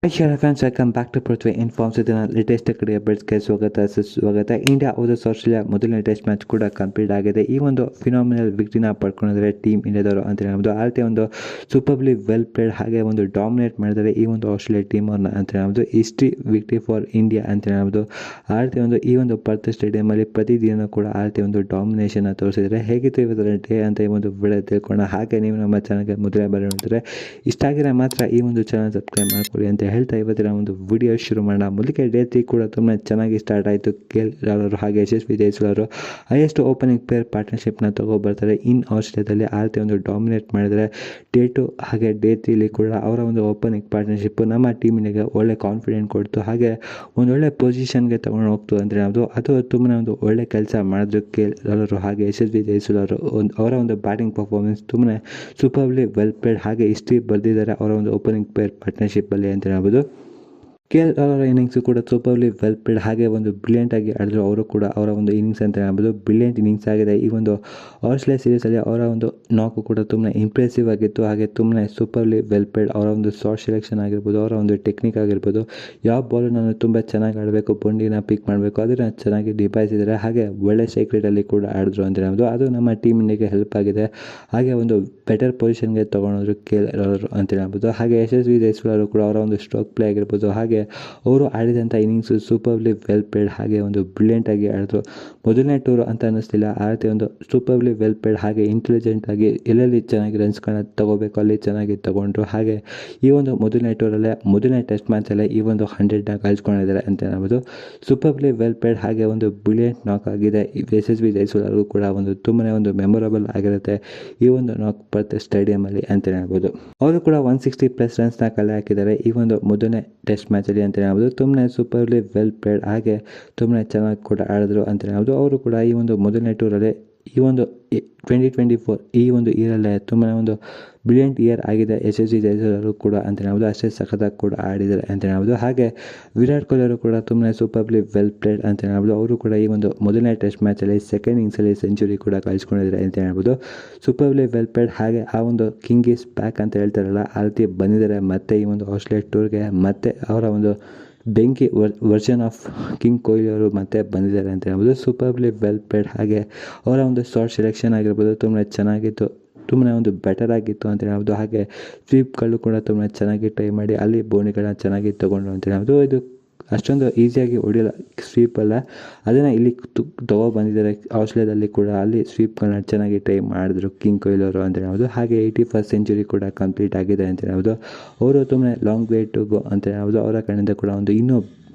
Hi friends, welcome back to Prithvi Informs with latest ಕಡೆ ಅಪ್ಡೇಟ್ಸ್ಗೆ ಸ್ವಾಗತ. India versus Australia ಮೊದಲನೇ test match ಕೂಡ complete ಆಗಿದೆ. ಈ ಒಂದು ಫಿನಾಮಿನಲ್ ವಿಕ್ಟ್ರಿನ ಪಡ್ಕೊಂಡಿದ್ದಾರೆ ಟೀಮ್ ಇಂಡಿಯಾದವರು ಅಂತ ಹೇಳ್ಬೋದು. ಆಲ್ತೆ ಒಂದು ಸೂಪರ್ಲಿ ವೆಲ್ ಪ್ಲೇಡ್ ಹಾಗೆ ಒಂದು ಡಾಮಿನೇಟ್ ಮಾಡಿದ್ದಾರೆ ಈ ಒಂದು ಆಸ್ಟ್ರೇಲಿಯಾ ಟೀಮ್ ಅವ್ರನ್ನ ಅಂತ ಹೇಳ್ಬೋದು. ಹಿಸ್ಟ್ರಿ ವಿಕ್ಟ್ರಿ ಫಾರ್ ಇಂಡಿಯಾ ಅಂತ ಹೇಳ್ಬೋದು. ಆಲ್ತೆ ಒಂದು ಈ ಒಂದು ಪರ್ತ್ ಸ್ಟೇಡಿಯಮಲ್ಲಿ ಪ್ರತಿದಿನ ಕೂಡ ಆಲ್ತೆ ಒಂದು ಡಾಮಿನೇಷನ್ ತೋರಿಸಿದರೆ ಹೇಗಿತ್ತು ಇವತ್ತು ಡೇ ಅಂತ ಈ ಒಂದು ವಿಡಿಯೋ ತಿಳ್ಕೊಳ್ಳೋಣ. ಹಾಗೆ ನೀವು ನಮ್ಮ ಚಾನಲ್ಗೆ ಮೊದಲೇ ನೋಡ್ತಾರೆ ಇಷ್ಟ ಆಗಿದ್ರೆ ಮಾತ್ರ ಈ ಒಂದು ಚಾನಲ್ ಸಬ್ಸ್ಕ್ರೈಬ್ ಮಾಡ್ಕೊಳ್ಳಿ ಅಂತ ಹೇಳ್ತಾ ಇವತ್ತಿನ ಒಂದು ವಿಡಿಯೋ ಶುರು ಮಾಡೋಣ. ಮೊದಲಿಗೆ ಡೇ 3 ಕೂಡ ತುಂಬಾ ಚೆನ್ನಾಗಿ ಸ್ಟಾರ್ಟ್ ಆಯಿತು. KL ರಾಹುಲ್ ಹಾಗೆ ಯಶಸ್ವಿ ಜೈಸ್ವಾಲ್ ಹೈಯೆಸ್ಟ್ ಓಪನಿಂಗ್ ಪ್ಲೇಯರ್ ಪಾರ್ಟ್ನರ್ಶಿಪ್ನ ತಗೊಬರ್ತಾರೆ ಇನ್ ಆಸ್ಟ್ರೇಲಿಯಾದಲ್ಲಿ. ಆಲ್ತೆ ಒಂದು ಡಾಮಿನೇಟ್ ಮಾಡಿದರೆ ಡೇ 2 ಹಾಗೆ ಡೇ 3 ಕೂಡ ಅವರ ಒಂದು ಓಪನಿಂಗ್ ಪಾರ್ಟ್ನರ್ಶಿಪ್ ನಮ್ಮ ಟೀಮ್ ಇಂಡಿಯಾಗೆ ಒಳ್ಳೆ ಕಾನ್ಫಿಡೆಂಟ್ ಕೊಡ್ತು, ಹಾಗೆ ಒಂದೊಳ್ಳೆ ಪೊಸಿಷನ್ಗೆ ತಗೊಂಡು ಹೋಗ್ತು ಅಂದರೆ ಅದು ತುಂಬಾ ಒಂದು ಒಳ್ಳೆ ಕೆಲಸ ಮಾಡಿದ್ರು KL ರಾಹುಲ್ ಹಾಗೆ ಯಶಸ್ವಿ ಜೈಸ್ವಾಲ್ ಅವರ ಒಂದು ಬ್ಯಾಟಿಂಗ್ ಪರ್ಫಾರ್ಮೆನ್ಸ್ ತುಂಬಾ ಸೂಪರ್ಲಿ ವೆಲ್ ಪ್ಲೇಡ್ ಹಾಗೆ ಹಿಸ್ಟ್ರಿ ಬರೆದಿದ್ದಾರೆ ಅವರ ಒಂದು ಓಪನಿಂಗ್ ಪ್ಲೇಯರ್ ಪಾರ್ಟ್ನರ್ಶಿಪ್ಪಲ್ಲಿ ಅಂತ ಹೇಳ್ಬೋದು. KL ಅವರ ಇನ್ನಿಂಗ್ಸು ಕೂಡ ಸೂಪರ್ಲಿ ವೆಲ್ ಪ್ಲೇಡ್ ಹಾಗೆ ಒಂದು ಬ್ರಿಲಿಯಂಟ್ ಆಗಿ ಆಡಿದ್ರು ಅವರು ಕೂಡ. ಅವರ ಒಂದು ಇನ್ನಿಂಗ್ಸ್ ಅಂತ ಹೇಳ್ಬೋದು ಬ್ರಿಲಿಯಂಟ್ ಇನ್ನಿಂಗ್ಸ್ ಆಗಿದೆ. ಈ ಒಂದು ಆಸ್ಟ್ರೇಲಿಯಾ ಸೀರೀಸಲ್ಲಿ ಅವರ ಒಂದು ನಾಕು ಕೂಡ ತುಂಬಾ ಇಂಪ್ರೆಸಿವ್ ಆಗಿತ್ತು, ಹಾಗೆ ತುಂಬಾ ಸೂಪರ್ಲಿ ವೆಲ್ ಪ್ಲೇಡ್. ಅವರ ಒಂದು ಶಾರ್ಟ್ ಸೆಲೆಕ್ಷನ್ ಆಗಿರ್ಬೋದು, ಅವರ ಒಂದು ಟೆಕ್ನಿಕ್ ಆಗಿರ್ಬೋದು, ಯಾವ ಬಾಲು ನಾನು ತುಂಬ ಚೆನ್ನಾಗಿ ಆಡಬೇಕು, ಬೌಂಡಿನ ಪಿಕ್ ಮಾಡಬೇಕು ಅದನ್ನು ಚೆನ್ನಾಗಿ ನಿಭಾಯಿಸಿದ್ದಾರೆ. ಹಾಗೆ ಒಳ್ಳೆ ಸ್ಟ್ರೈಕ್ ರೇಟಲ್ಲಿ ಕೂಡ ಆಡಿದ್ರು ಅಂತ ಹೇಳ್ಬೋದು. ಅದು ನಮ್ಮ ಟೀಮ್ ಇಂಡಿಯಾಗೆ ಹೆಲ್ಪ್ ಆಗಿದೆ. ಹಾಗೆ ಒಂದು ಬೆಟರ್ ಪೊಸಿಷನ್ಗೆ ತೊಗೊಂಡ್ರು KL ರಾಹುಲ್ ಅಂತ ಹೇಳ್ಬೋದು. ಹಾಗೆ ಯಶಸ್ವಿ ಜೈಸ್ವಾಲ್ ಕೂಡ ಅವರ ಒಂದು ಸ್ಟ್ರೋಕ್ ಪ್ಲೇ ಆಗಿರ್ಬೋದು, ಹಾಗೆ ಅವರು ಆಡಿದಂಥ ಇನ್ನಿಂಗ್ಸು ಸೂಪರ್ಲಿ ವೆಲ್ ಪ್ಲೇಡ್ ಹಾಗೆ ಒಂದು ಬ್ರಿಲಿಯಂಟ್ ಆಗಿ ಆಡಿದ್ರು. ಮೊದಲನೇ ಟೂರು ಅಂತ ಅನ್ನಿಸ್ತಿಲ್ಲ, ಆ ರೀತಿ ಒಂದು ಸೂಪರ್ಲಿ ವೆಲ್ ಪ್ಲೇಡ್ ಹಾಗೆ ಇಂಟೆಲಿಜೆಂಟ್ ಆಗಿ ಎಲ್ಲೆಲ್ಲಿ ಚೆನ್ನಾಗಿ ರನ್ಸ್ಗಳನ್ನ ತಗೋಬೇಕು ಅಲ್ಲಿ ಚೆನ್ನಾಗಿ ತಗೊಂಡ್ರು. ಹಾಗೆ ಈ ಒಂದು ಮೊದಲನೇ ಟೂರಲ್ಲೇ ಮೊದಲನೇ ಟೆಸ್ಟ್ ಮ್ಯಾಚಲ್ಲೇ ಈ ಒಂದು 100ನ ಗಳಿಸ್ಕೊಂಡಿದ್ದಾರೆ ಅಂತ ಹೇಳ್ಬೋದು. ಸೂಪರ್ಲಿ ವೆಲ್ ಪ್ಲೇಡ್ ಹಾಗೆ ಒಂದು ಬ್ರಿಲಿಯಂಟ್ ನಾಕ್ ಆಗಿದೆ. ಯಶಸ್ವಿ ಜೈಸ್ವಾಲ್ ಕೂಡ ಒಂದು ತುಂಬನೇ ಒಂದು ಮೆಮೊರಬಲ್ ಆಗಿರುತ್ತೆ ಈ ಒಂದು ನಾಕ್ ಪರ್ತ್ ಸ್ಟೇಡಿಯಮಲ್ಲಿ ಅಂತ ಹೇಳ್ಬೋದು. ಅವರು ಕೂಡ 160+ ರನ್ಸ್ನ ಕಲೆ ಹಾಕಿದ್ದಾರೆ ಈ ಒಂದು ಮೊದಲನೇ ಟೆಸ್ಟ್ ಮ್ಯಾಚಲ್ಲಿ ಅಂತ ಹೇಳ್ಬೋದು. ತುಂಬನೇ ಸೂಪರ್ಲಿ ವೆಲ್ ಪ್ಲೇಡ್ ಹಾಗೆ ತುಂಬನೇ ಚೆನ್ನಾಗಿ ಕೂಡ ಆಡಿದ್ರು ಅಂತ ಹೇಳ್ಬೋದು. ಅವರು ಕೂಡ ಈ ಒಂದು ಮೊದಲನೇ ಟೂರಲ್ಲಿ ಈ ಒಂದು 2024 ಈ ಒಂದು ಇಯರಲ್ಲೇ ತುಂಬಾ ಒಂದು ಬ್ರಿಲಿಯಂಟ್ ಇಯರ್ ಆಗಿದೆ ಯಶಸ್ವಿ ಜೈಸ್ವಾಲ್ ಕೂಡ ಅಂತ ಹೇಳ್ಬೋದು. ಅಷ್ಟೇ ಸಖತ್ತಾಗಿ ಕೂಡ ಆಡಿದ್ದಾರೆ ಅಂತ ಹೇಳ್ಬೋದು. ಹಾಗೆ ವಿರಾಟ್ ಕೊಹ್ಲಿ ಅವರು ಕೂಡ ತುಂಬಾ ಸೂಪರ್ಲಿ ವೆಲ್ ಪ್ಲೇಡ್ ಅಂತ ಹೇಳ್ಬೋದು. ಅವರು ಕೂಡ ಈ ಒಂದು ಮೊದಲನೇ ಟೆಸ್ಟ್ ಮ್ಯಾಚಲ್ಲಿ ಸೆಕೆಂಡ್ ಇನ್ನಿಂಗ್ಸಲ್ಲಿ ಸೆಂಚುರಿ ಕೂಡ ಗಳಿಸ್ಕೊಂಡಿದ್ದಾರೆ ಅಂತ ಹೇಳ್ಬೋದು. ಸೂಪರ್ಲಿ ವೆಲ್ ಪ್ಲೇಡ್ ಹಾಗೆ ಆ ಒಂದು ಕಿಂಗ್ ಈಸ್ ಬ್ಯಾಕ್ ಅಂತ ಹೇಳ್ತಾರಲ್ಲ ಆ ರೀತಿ ಬಂದಿದ್ದಾರೆ ಮತ್ತೆ ಈ ಒಂದು ಆಸ್ಟ್ರೇಲಿಯಾ ಟೂರ್ಗೆ. ಮತ್ತೆ ಅವರ ಒಂದು ಬೆಂಕಿ ವರ್ಷನ್ ಆಫ್ ಕಿಂಗ್ ಕೊಹ್ಲಿ ಅವರು ಮತ್ತೆ ಬಂದಿದ್ದಾರೆ ಅಂತ ಹೇಳ್ಬೋದು. ಸೂಪರ್ಲಿ ವೆಲ್ ಪ್ಲೇಡ್ ಹಾಗೆ ಅವರ ಒಂದು ಶಾರ್ಟ್ ಸೆಲೆಕ್ಷನ್ ಆಗಿರ್ಬೋದು ತುಂಬಾ ಚೆನ್ನಾಗಿತ್ತು, ತುಂಬಾ ಒಂದು ಬೆಟರ್ ಆಗಿತ್ತು ಅಂತ ಹೇಳ್ಬೋದು. ಹಾಗೆ ಸ್ವೀಪ್ಗಳು ಕೂಡ ತುಂಬ ಚೆನ್ನಾಗಿ ಟ್ರೈ ಮಾಡಿ ಅಲ್ಲಿ ಬೋಣಿಗಳನ್ನ ಚೆನ್ನಾಗಿ ತೊಗೊಂಡ್ರು ಅಂತ ಹೇಳ್ಬೋದು. ಇದು ಅಷ್ಟೊಂದು ಈಸಿಯಾಗಿ ಹೊಡೆಯಲ್ಲ ಸ್ವೀಪಲ್ಲ, ಅದನ್ನು ಇಲ್ಲಿ ಬಂದಿದ್ದಾರೆ ಆಸ್ಟ್ರೇಲಿಯಾದಲ್ಲಿ ಕೂಡ. ಅಲ್ಲಿ ಸ್ವೀಪ್ಗಳನ್ನ ಚೆನ್ನಾಗಿ ಟ್ರೈ ಮಾಡಿದ್ರು ಕಿಂಗ್ ಕೊಹ್ಲಿ ಅವರು ಅಂತ ಹೇಳ್ಬೋದು. ಹಾಗೆ 81st ಸೆಂಚುರಿ ಕೂಡ ಕಂಪ್ಲೀಟ್ ಆಗಿದೆ ಅಂತ ಹೇಳ್ಬೋದು. ಅವರು ತುಂಬಾ ಲಾಂಗ್ ವೇ ಟು ಗೋ ಅಂತ ಹೇಳ್ಬೋದು. ಅವರ ಕಡೆಯಿಂದ ಕೂಡ ಒಂದು ಇನ್ನೂ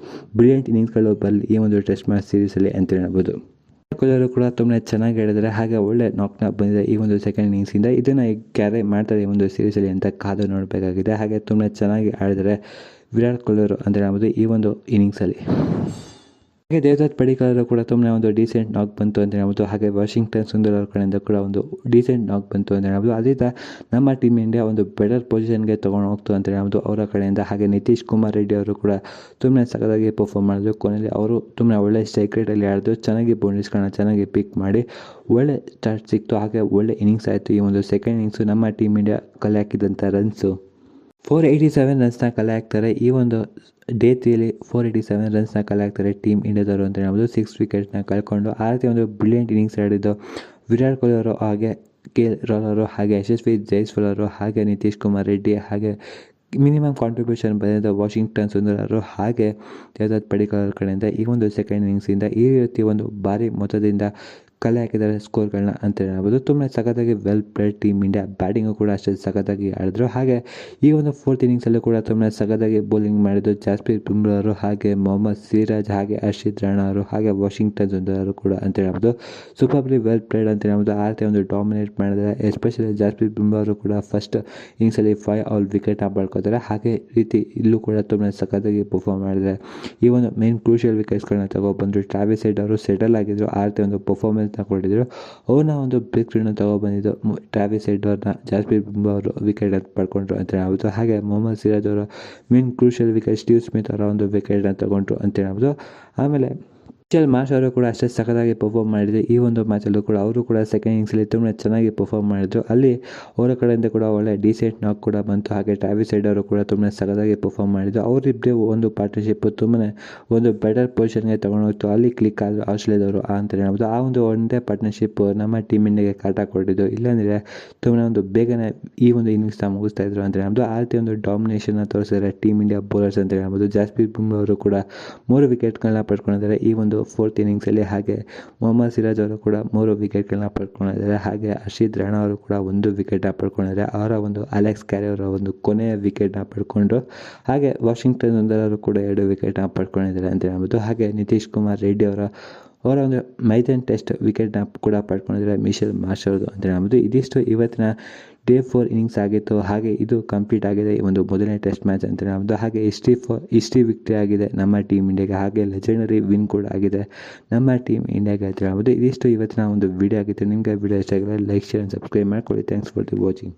ಬ್ರಿಲಿಯಂಟ್ ಇನ್ನಿಂಗ್ಸ್ಗಳು ಬರಲಿ ಈ ಒಂದು ಟೆಸ್ಟ್ ಮ್ಯಾಚ್ ಸೀರೀಸಲ್ಲಿ ಅಂತ ಹೇಳ್ಬೋದು. ಕೊಹ್ಲಿ ಕೂಡ ತುಂಬಾ ಚೆನ್ನಾಗಿ ಆಡಿದ್ದಾರೆ, ಹಾಗೆ ಒಳ್ಳೆ ನಾಕ್ನ ಬಂದಿದೆ ಈ ಒಂದು ಸೆಕೆಂಡ್ ಇನ್ನಿಂಗ್ಸಿಂದ. ಇದನ್ನು ಕ್ಯಾರಿ ಮಾಡ್ತಾರೆ ಈ ಒಂದು ಸೀರೀಸಲ್ಲಿ ಅಂತ ಕಾದು ನೋಡಬೇಕಾಗಿದೆ. ಹಾಗೆ ತುಂಬಾ ಚೆನ್ನಾಗಿ ಆಡಿದ್ದಾರೆ ವಿರಾಟ್ ಕೊಹ್ಲಿ ಅವರು ಅಂತ ಹೇಳ್ಬೋದು ಈ ಒಂದು ಇನ್ನಿಂಗ್ಸಲ್ಲಿ. ಹಾಗೆ ದೇವದತ್ ಪಡಿಕ್ಕಲ್ ಕೂಡ ತುಂಬಾ ಒಂದು ಡೀಸೆಂಟ್ ನಾಕ್ ಬಂತು ಅಂತ ಹೇಳ್ಬೋದು. ಹಾಗೆ ವಾಷಿಂಗ್ಟನ್ ಸುಂದರ್ ಅವ್ರ ಕಡೆಯಿಂದ ಕೂಡ ಒಂದು ಡೀಸೆಂಟ್ ನಾಕ್ ಬಂತು ಅಂತ ಹೇಳ್ಬೋದು. ಅದರಿಂದ ನಮ್ಮ ಟೀಮ್ ಇಂಡಿಯಾ ಒಂದು ಬೆಟರ್ ಪೊಸಿಷನ್ಗೆ ತೊಗೊಂಡು ಹೋಗ್ತು ಅಂತ ಹೇಳ್ಬೋದು ಅವರ ಕಡೆಯಿಂದ. ಹಾಗೆ ನಿತೀಶ್ ಕುಮಾರ್ ರೆಡ್ಡಿ ಅವರು ಕೂಡ ತುಂಬಾ ಸಖತ್ತಾಗಿ ಪರ್ಫಾರ್ಮ್ ಮಾಡಿದ್ರು. ಕೊನೆಯಲ್ಲಿ ಅವರು ತುಂಬಾ ಒಳ್ಳೆ ಸ್ಟ್ರೈಕ್ ರೇಟಲ್ಲಿ ಆಡಿದ್ರು, ಚೆನ್ನಾಗಿ ಬೌಂಡ್ರೀಸ್ಗಳನ್ನ ಚೆನ್ನಾಗಿ ಪಿಕ್ ಮಾಡಿ ಒಳ್ಳೆ ಸ್ಟಾರ್ಟ್ ಸಿಕ್ತು. ಹಾಗೆ ಒಳ್ಳೆ ಇನ್ನಿಂಗ್ಸ್ ಆಯಿತು ಈ ಒಂದು ಸೆಕೆಂಡ್ ಇನ್ನಿಂಗ್ಸು. ನಮ್ಮ ಟೀಮ್ ಇಂಡಿಯಾ ಕಲೆ ಹಾಕಿದಂಥ ರನ್ಸು 487 ರನ್ಸ್ನ ಕಲೆ ಹಾಕ್ತಾರೆ ಈ ಒಂದು ಡೇ 3ಯಲ್ಲಿ. 487 ರನ್ಸ್ನ ಕಲೆ ಹಾಕ್ತಾರೆ ಟೀಮ್ ಇಂಡಿಯಾದವರು ಅಂತ ಹೇಳ್ಬೋದು. 6 ವಿಕೆಟ್ನ ಕಳ್ಕೊಂಡು ಆ ರೀತಿ ಒಂದು ಬ್ರಿಲಿಯಂಟ್ ಇನ್ನಿಂಗ್ಸ್ ಆಡಿದ್ದು ವಿರಾಟ್ ಕೊಹ್ಲಿ ಅವರು, ಹಾಗೆ KL ರಾಹುಲ್ ಅವರು, ಹಾಗೆ ಯಶಸ್ವಿ ಜೈಸ್ವಾಲ್ ಅವರು, ಹಾಗೆ ನಿತೀಶ್ ಕುಮಾರ್ ರೆಡ್ಡಿ, ಹಾಗೆ ಮಿನಿಮಮ್ ಕಾಂಟ್ರಿಬ್ಯೂಷನ್ ಬಂದಿದ್ದ ವಾಷಿಂಗ್ಟನ್ ಸುಂದರ್ ಅವರು, ಹಾಗೆ ದೇವದತ್ ಪಡಿಕ್ಕಲ್ ಅವ್ರ ಕಡೆಯಿಂದ ಈ ಒಂದು ಸೆಕೆಂಡ್ ಇನ್ನಿಂಗ್ಸಿಂದ ಈ ರೀತಿ ಒಂದು ಭಾರಿ ಮೊತ್ತದಿಂದ ಕಲೆ ಹಾಕಿದ್ದಾರೆ ಸ್ಕೋರ್ಗಳನ್ನ ಅಂತ ಹೇಳ್ಬೋದು. ತುಂಬ ಸಖತ್ತಾಗಿ well played team India. Batting ಕೂಡ ಅಷ್ಟೇ ಸಖತ್ತಾಗಿ ಆಡಿದ್ರು. ಹಾಗೆ ಈ ಒಂದು ಫೋರ್ತ್ ಇನ್ನಿಂಗ್ಸಲ್ಲೂ ಕೂಡ ತುಂಬ ಸಖತ್ತಾಗಿ ಬೌಲಿಂಗ್ ಮಾಡಿದ್ದು ಜಾಸ್ಪ್ರೀತ್ ಬುಮ್ರಾ ಅವರು, ಹಾಗೆ ಮೊಹಮ್ಮದ್ ಸಿರಾಜ್, ಹಾಗೆ ಹರ್ಷಿತ್ ರಾಣಾ ಅವರು, ಹಾಗೆ ವಾಷಿಂಗ್ಟನ್ ಸುಂದರ್ ಅವರು ಕೂಡ ಅಂತ ಹೇಳ್ಬೋದು. ಸೂಪರ್ಲಿ ವೆಲ್ ಪ್ಲೇಡ್ ಅಂತ ಹೇಳ್ಬೋದು. ಆ ರೀತಿ ಒಂದು ಡಾಮಿನೇಟ್ ಮಾಡಿದ್ದಾರೆ. ಎಸ್ಪೆಷಲಿ ಜಾಸ್ಪ್ರೀತ್ ಬುಮ್ರಾ ಅವರು ಕೂಡ ಫಸ್ಟ್ ಇನ್ನಿಂಗ್ಸಲ್ಲಿ 5 ಆಲ್ ವಿಕೆಟ್ನ ಪಡ್ಕೋತಾರೆ. ಹಾಗೆ ರೀತಿ ಇಲ್ಲೂ ಕೂಡ ತುಂಬ ಸಖತ್ತಾಗಿ ಪರ್ಫಾರ್ಮ್ ಮಾಡಿದ್ದಾರೆ. ಈ ಒಂದು ಮೇನ್ ಕ್ರೂಷಿಯಲ್ ವಿಕೆಟ್ಸ್ಗಳನ್ನ ತಗೊಬಂದರು. ಟ್ರಾವಿಸ್ ಹೆಡ್ ಅವರು ಸೆಟಲ್ ಆಗಿದ್ದರು, ಆ ರೀತಿ ಒಂದು ಪರ್ಫಾರ್ಮೆನ್ಸ್ನ ಕೊಟ್ಟಿದ್ದರು. ಅವ್ರನ್ನ ಒಂದು ಬ್ರೇಕ್ ಥ್ರೂನ ತಗೊಬಂದಿದ್ದು ಟ್ರಾವಿಸ್ ಹೆಡ್ ಅವ್ರನ್ನ ಜಾಸ್ಪ್ರೀತ್ ಬುಮ್ರಾ ಅವರು ವಿಕೆಟ್ ಪಡ್ಕೊಂಡ್ರು ಅಂತ ಹೇಳ್ಬೋದು. ಹಾಗೆ ಮೊಹಮ್ಮದ್ ಸಿರಾಜ್ ಅವರ main crucial wicket Steve Smith ಅವರ ಒಂದು ವಿಕೆಟ್ನ ತಗೊಂಡ್ರು ಅಂತ ಹೇಳ್ಬೋದು. ಆಮೇಲೆ ಮಿಚೆಲ್ ಮಾರ್ಷ್ ಅವರು ಕೂಡ ಅಷ್ಟೇ ಸಖತ್ತಾಗಿ ಪರ್ಫಾರ್ಮ್ ಮಾಡಿದ್ರು. ಈ ಒಂದು ಮ್ಯಾಚಲ್ಲೂ ಕೂಡ ಅವರು ಕೂಡ ಸೆಕೆಂಡ್ ಇನ್ನಿಂಗ್ಸಲ್ಲಿ ತುಂಬಾ ಚೆನ್ನಾಗಿ ಪರ್ಫಾರ್ಮ್ ಮಾಡಿದ್ರು. ಅಲ್ಲಿ ಅವರ ಕಡೆಯಿಂದ ಕೂಡ ಒಳ್ಳೆ ಡೀಸೆಂಟ್ ನಾಕ್ ಕೂಡ ಬಂತು. ಹಾಗೆ ಟ್ರಾವಿಸ್ ಹೆಡ್ ಅವರು ಕೂಡ ತುಂಬಾ ಸಖತ್ತಾಗಿ ಪರ್ಫಾರ್ಮ್ ಮಾಡಿದ್ರು. ಅವರಿಬ್ಬರೇ ಒಂದು ಪಾರ್ಟ್ನರ್ಶಿಪ್ ತುಂಬಾ ಒಂದು ಬೆಟರ್ ಪೊಸಿಷನ್ಗೆ ತಗೊಂಡೋಗ್ತು. ಅಲ್ಲಿ ಕ್ಲಿಕ್ ಆದರು ಆಸ್ಟ್ರೇಲಿಯಾದವರು ಅಂತಲೇ ಹೇಳ್ಬೋದು. ಆ ಒಂದು ಒಂದೇ ಪಾರ್ಟ್ನರ್ಶಿಪ್ ನಮ್ಮ ಟೀಮ್ ಇಂಡಿಯಾಗೆ ಕಾಟ ಕೊಟ್ಟಿದ್ದು. ಇಲ್ಲಾಂದರೆ ತುಂಬಾ ಒಂದು ಬೇಗನೆ ಈ ಒಂದು ಇನ್ನಿಂಗ್ಸ್ನ ಮುಗಿಸ್ತಾ ಇದ್ರು ಅಂತ ಹೇಳ್ಬೋದು. ಆ ರೀತಿ ಒಂದು ಡಾಮಿನೇಷನ್ನ ತೋರಿಸಿದ್ದಾರೆ ಟೀಮ್ ಇಂಡಿಯಾ ಬೌಲರ್ಸ್ ಅಂತ ಹೇಳ್ಬೋದು. ಜಾಸ್ಪ್ರೀತ್ ಬುಮ್ರಾ ಅವರು ಕೂಡ 3 ವಿಕೆಟ್ಗಳನ್ನ ಪಡ್ಕೊಂಡಿದ್ದಾರೆ ಈ ಒಂದು ಫೋರ್ತ್ ಇನ್ನಿಂಗ್ಸಲ್ಲಿ. ಹಾಗೆ ಮೊಹಮ್ಮದ್ ಸಿರಾಜ್ ಅವರು ಕೂಡ 3 ವಿಕೆಟ್ಗಳನ್ನ ಪಡ್ಕೊಂಡಿದ್ದಾರೆ. ಹಾಗೆ ಹರ್ಷಿತ್ ರಾಣಾ ಅವರು ಕೂಡ 1 ವಿಕೆಟ್ನ ಪಡ್ಕೊಂಡಿದ್ದಾರೆ. ಅವರ ಒಂದು ಅಲೆಕ್ಸ್ ಕ್ಯಾರಿ ಅವರ ಒಂದು ಕೊನೆಯ ವಿಕೆಟ್ನ ಪಡ್ಕೊಂಡ್ರು. ಹಾಗೆ ವಾಷಿಂಗ್ಟನ್ ಸುಂದರ್ ಅವರು ಕೂಡ 2 ವಿಕೆಟ್ನ ಪಡ್ಕೊಂಡಿದ್ದಾರೆ ಅಂತ ಹೇಳ್ಬೋದು. ಹಾಗೆ ನಿತೀಶ್ ಕುಮಾರ್ ರೆಡ್ಡಿ ಅವರ ಒಂದು ಮೈದಾನ್ ಟೆಸ್ಟ್ ವಿಕೆಟ್ನ ಕೂಡ ಪಡ್ಕೊಂಡಿದ್ದಾರೆ ಮಿಚೆಲ್ ಮಾರ್ಷ್ ಅವ್ರದ್ದು ಅಂತ ಹೇಳ್ಬೋದು. ಇದಿಷ್ಟು ಇವತ್ತಿನ ಡೇ 4 ಇನ್ನಿಂಗ್ಸ್ ಆಗಿತ್ತು. ಹಾಗೆ ಇದು ಕಂಪ್ಲೀಟ್ ಆಗಿದೆ ಈ ಒಂದು ಮೊದಲನೇ ಟೆಸ್ಟ್ ಮ್ಯಾಚ್ ಅಂತ ಹೇಳ್ಬೋದು. ಹಾಗೆ ಹಿಸ್ಟ್ರಿ ವಿಕ್ಟ್ರಿ ಆಗಿದೆ ನಮ್ಮ ಟೀಮ್ ಇಂಡಿಯಾಗೆ. ಹಾಗೆ ಲೆಜೆಂಡರಿ ವಿನ್ ಕೂಡ ಆಗಿದೆ ನಮ್ಮ ಟೀಮ್ ಇಂಡಿಯಾಗೆ ಅಂತ ಹೇಳ್ಬೋದು. ಇದಿಷ್ಟು ಇವತ್ತಿನ ಒಂದು ವಿಡಿಯೋ ಆಗಿತ್ತು. ನಿಮಗೆ ವಿಡಿಯೋ ಇಷ್ಟ ಆಗಿದ್ರೆ ಲೈಕ್ ಶೇರ್ ಆ್ಯಂಡ್ ಸಬ್ಸ್ಕ್ರೈಬ್ ಮಾಡ್ಕೊಳ್ಳಿ. Thanks for the watching.